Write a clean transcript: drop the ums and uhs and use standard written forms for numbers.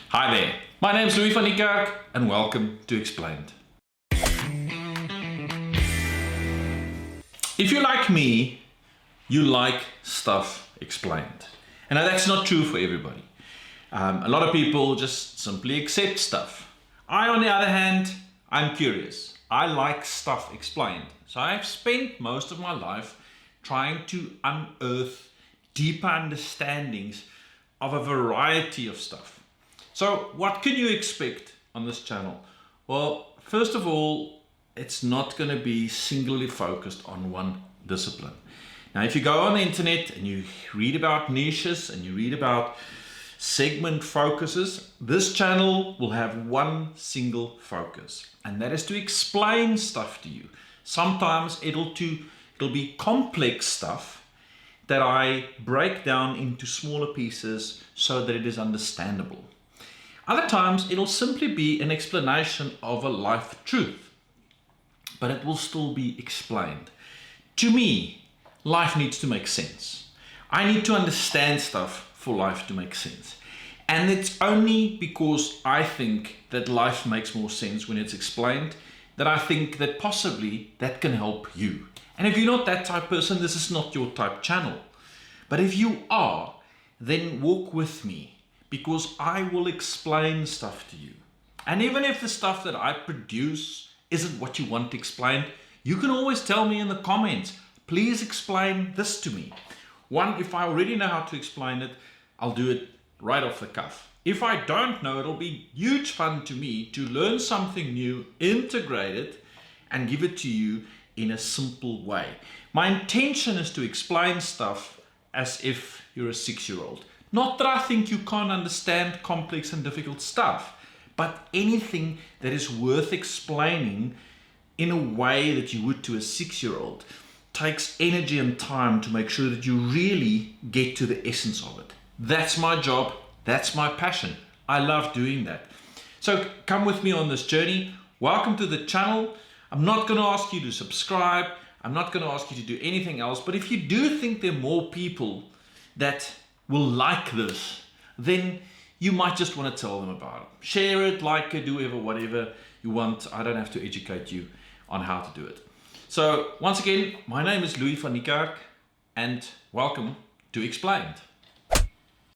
Hi there, my name is Louis van Niekerk and welcome to Explained. If you're like me, you like stuff explained. And that's not true for everybody. A lot of people just simply accept stuff. I, on the other hand, I'm curious. I like stuff explained. So I've spent most of my life trying to unearth deeper understandings of a variety of stuff. So what can you expect on this channel? Well, first of all, it's not going to be singly focused on one discipline. Now, if you go on the internet and you read about niches and you read about segment focuses, this channel will have one single focus, and that is to explain stuff to you. Sometimes it'll be complex stuff that I break down into smaller pieces so that it is understandable. Other times it'll simply be an explanation of a life truth, but it will still be explained. To me, life needs to make sense. I need to understand stuff for life to make sense. And it's only because I think that life makes more sense when it's explained that I think that possibly that can help you. And if you're not that type of person, this is not your type channel. But if you are, then walk with me, because I will explain stuff to you. And even if the stuff that I produce isn't what you want explained, you can always tell me in the comments, please explain this to me. One, if I already know how to explain it, I'll do it right off the cuff. If I don't know, it'll be huge fun to me to learn something new, integrate it, and give it to you in a simple way. My intention is to explain stuff as if you're a 6-year-old. Not that I think you can't understand complex and difficult stuff, but anything that is worth explaining in a way that you would to a 6-year-old takes energy and time to make sure that you really get to the essence of it. That's my job. That's my passion. I love doing that. So come with me on this journey. Welcome to the channel. I'm not going to ask you to subscribe. I'm not going to ask you to do anything else. But if you do think there are more people that will like this, then you might just want to tell them about it. Share it, like it, do whatever you want. I don't have to educate you on how to do it. So once again, my name is Louis van Niekerk and welcome to Explained.